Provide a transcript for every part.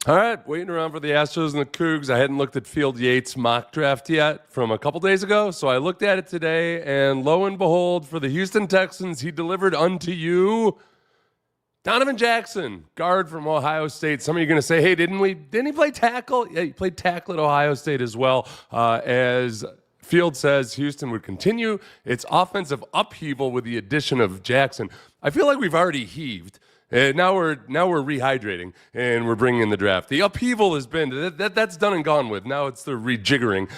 All right, waiting around for the Astros and the Cougs. I hadn't looked at Field Yates' mock draft yet from a couple days ago, so I looked at it today, and lo and behold, for the Houston Texans, he delivered unto you Donovan Jackson, guard from Ohio State. Some of you are going to say, hey, didn't he play tackle? Yeah, he played tackle at Ohio State as well. As Field says, Houston would continue its offensive upheaval with the addition of Jackson. I feel like we've already heaved. Now we're rehydrating and we're bringing in the draft. The upheaval has been that's done and gone with. Now it's the rejiggering.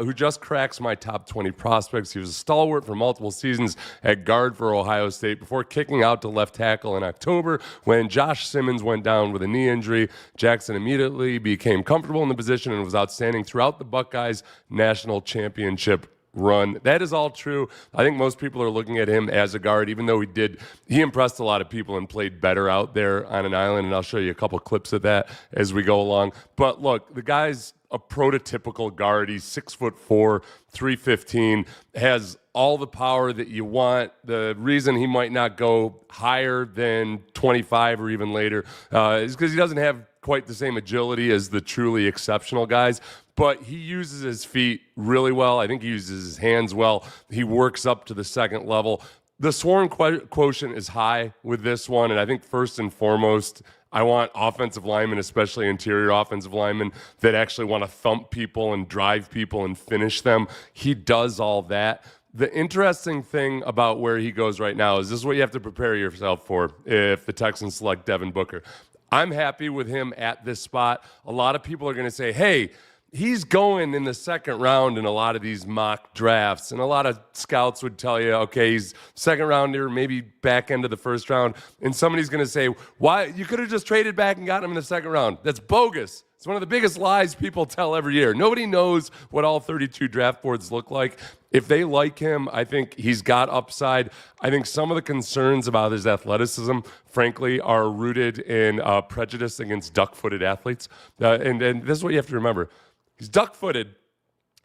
Who just cracks my top 20 prospects. He was a stalwart for multiple seasons at guard for Ohio State before kicking out to left tackle in October when Josh Simmons went down with a knee injury. Jackson immediately became comfortable in the position and was outstanding throughout the Buckeyes national championship run. That is all true. I think most people are looking at him as a guard, even though he impressed a lot of people and played better out there on an island, and I'll show you a couple clips of that as we go along. But look, the guy's a prototypical guard. He's 6'4", 315, has all the power that you want. The reason he might not go higher than 25 or even later is because he doesn't have quite the same agility as the truly exceptional guys, but he uses his feet really well. I think he uses his hands well. He works up to the second level. The swarm quotient is high with this one, and I think first and foremost, I want offensive linemen, especially interior offensive linemen, that actually want to thump people and drive people and finish them. He does all that. The interesting thing about where he goes right now is this is what you have to prepare yourself for if the Texans select Devin Booker. I'm happy with him at this spot. A lot of people are going to say, hey, he's going in the second round in a lot of these mock drafts. And a lot of scouts would tell you, okay, he's second rounder, maybe back end of the first round. And somebody's going to say, why? You could have just traded back and gotten him in the second round. That's bogus. It's one of the biggest lies people tell every year. Nobody knows what all 32 draft boards look like. If they like him, I think he's got upside. I think some of the concerns about his athleticism, frankly, are rooted in prejudice against duck-footed athletes. And this is what you have to remember. He's duck-footed,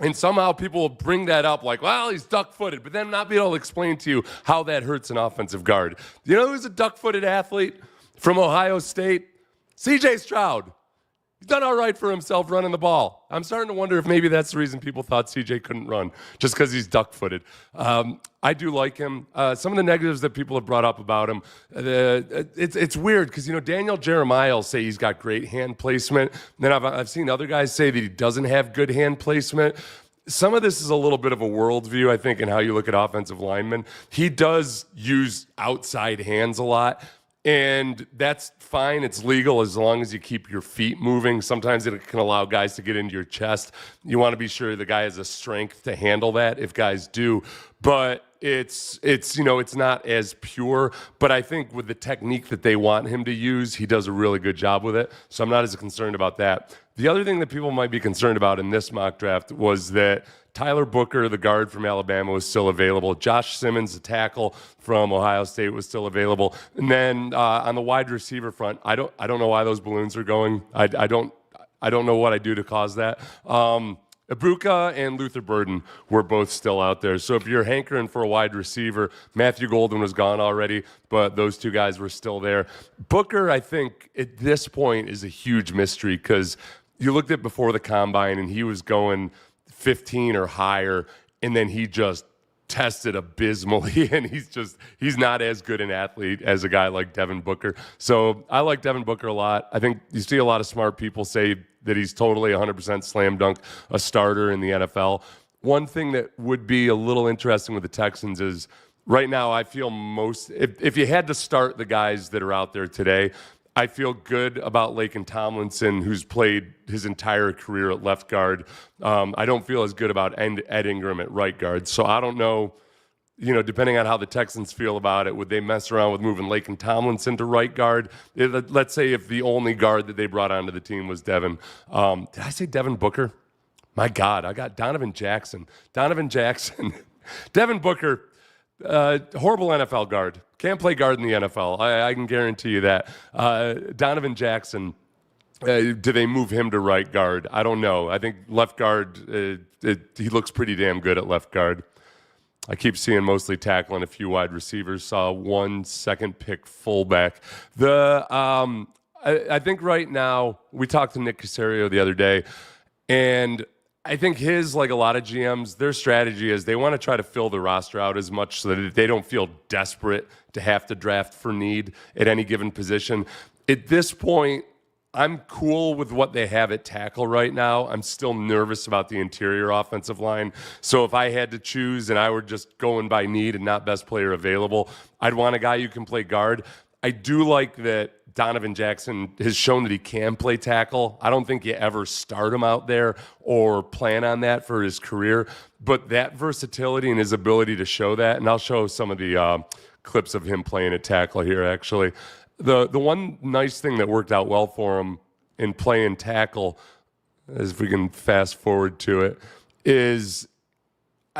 and somehow people will bring that up like, well, he's duck-footed, but then not be able to explain to you how that hurts an offensive guard. You know who's a duck-footed athlete from Ohio State? C.J. Stroud. He's done all right for himself running the ball. I'm starting to wonder if maybe that's the reason people thought CJ couldn't run, just because he's duck-footed. I do like him. Some of the negatives that people have brought up about him, it's weird because, Daniel Jeremiah will say he's got great hand placement. Then I've seen other guys say that he doesn't have good hand placement. Some of this is a little bit of a worldview, I think, in how you look at offensive linemen. He does use outside hands a lot. And that's fine. It's legal as long as you keep your feet moving. Sometimes it can allow guys to get into your chest. You want to be sure the guy has the strength to handle that if guys do. But it's not as pure. But I think with the technique that they want him to use, he does a really good job with it. So I'm not as concerned about that. The other thing that people might be concerned about in this mock draft was that Tyler Booker, the guard from Alabama, was still available. Josh Simmons, the tackle from Ohio State, was still available. And then on the wide receiver front, I don't know why those balloons are going. I don't know what I do to cause that. Ibuka and Luther Burden were both still out there. So if you're hankering for a wide receiver, Matthew Golden was gone already, but those two guys were still there. Booker, I think, at this point is a huge mystery because you looked at before the combine and he was going 15 or higher, and then he just tested abysmally, and he's not as good an athlete as a guy like Devin Booker. So I like Devin Booker a lot. I think you see a lot of smart people say that he's totally 100% slam dunk a starter in the NFL. One thing that would be a little interesting with the Texans is right now I feel if you had to start the guys that are out there today, I feel good about Laken Tomlinson, who's played his entire career at left guard. I don't feel as good about Ed Ingram at right guard. So I don't know, depending on how the Texans feel about it, would they mess around with moving Laken Tomlinson to right guard? Let's say if the only guard that they brought onto the team was Devin. Did I say Devin Booker? My God, I got Donovan Jackson. Devin Booker. Horrible NFL guard. Can't play guard in the NFL. I can guarantee you that. Donovan Jackson, do they move him to right guard? I don't know. I think left guard, he looks pretty damn good at left guard. I keep seeing mostly tackle and a few wide receivers. Saw 1 second pick fullback. I think right now, we talked to Nick Caserio the other day, and I think his, like a lot of GMs, their strategy is they want to try to fill the roster out as much so that they don't feel desperate to have to draft for need at any given position. At this point, I'm cool with what they have at tackle right now. I'm still nervous about the interior offensive line. So if I had to choose and I were just going by need and not best player available, I'd want a guy who can play guard. I do like that Donovan Jackson has shown that he can play tackle. I don't think you ever start him out there or plan on that for his career, but that versatility and his ability to show that, and I'll show some of the clips of him playing at tackle here, actually. The one nice thing that worked out well for him in playing tackle, as if we can fast forward to it, is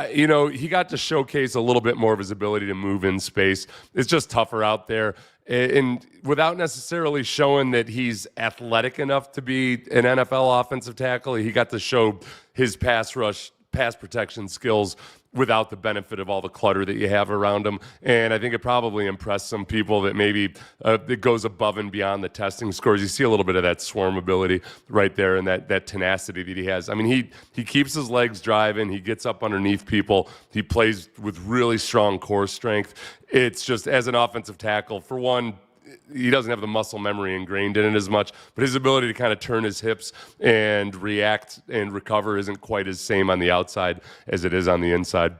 he got to showcase a little bit more of his ability to move in space. It's just tougher out there. And without necessarily showing that he's athletic enough to be an NFL offensive tackle, he got to show his pass protection skills without the benefit of all the clutter that you have around him. And I think it probably impressed some people that maybe it goes above and beyond the testing scores. You see a little bit of that swarm ability right there and that tenacity that he has. I mean, he keeps his legs driving. He gets up underneath people. He plays with really strong core strength. It's just, as an offensive tackle, for one, he doesn't have the muscle memory ingrained in it as much, but his ability to kind of turn his hips and react and recover isn't quite as same on the outside as it is on the inside.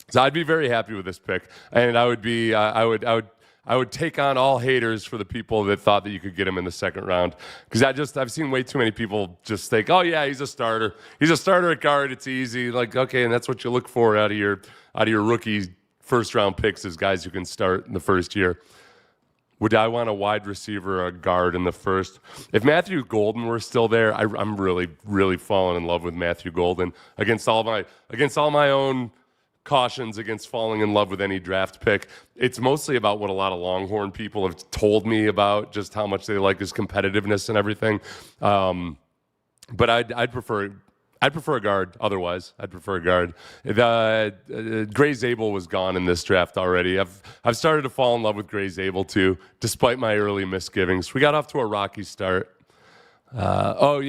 So I'd be very happy with this pick, and I would take on all haters for the people that thought that you could get him in the second round, because I've seen way too many people just think, oh yeah, he's a starter. He's a starter at guard. It's easy. Like, okay, and that's what you look for out of your rookie first round picks, is guys who can start in the first year. Would I want a wide receiver or a guard in the first? If Matthew Golden were still there, I'm really, really falling in love with Matthew Golden. Against all my own cautions against falling in love with any draft pick, it's mostly about what a lot of Longhorn people have told me about just how much they like his competitiveness and everything. But I'd prefer a guard. Otherwise, I'd prefer a guard. Gray Zabel was gone in this draft already. I've started to fall in love with Gray Zabel too, despite my early misgivings. We got off to a rocky start. I've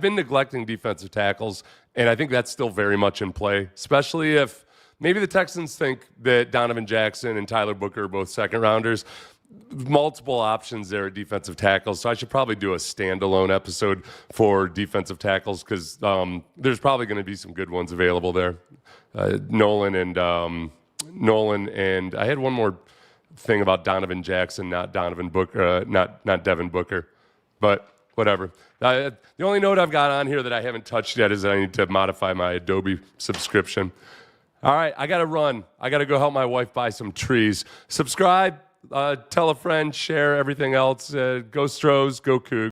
been neglecting defensive tackles, and I think that's still very much in play, especially if maybe the Texans think that Donovan Jackson and Tyler Booker are both second rounders. Multiple options there at defensive tackles, so I should probably do a standalone episode for defensive tackles, because there's probably going to be some good ones available there. Nolan and I had one more thing about Donovan Jackson, not Donovan Booker, not Devin Booker, but whatever. The only note I've got on here that I haven't touched yet is that I need to modify my Adobe subscription. All right, I got to run. I got to go help my wife buy some trees. Subscribe. Tell a friend, share everything else. Go Stros, go Cougs.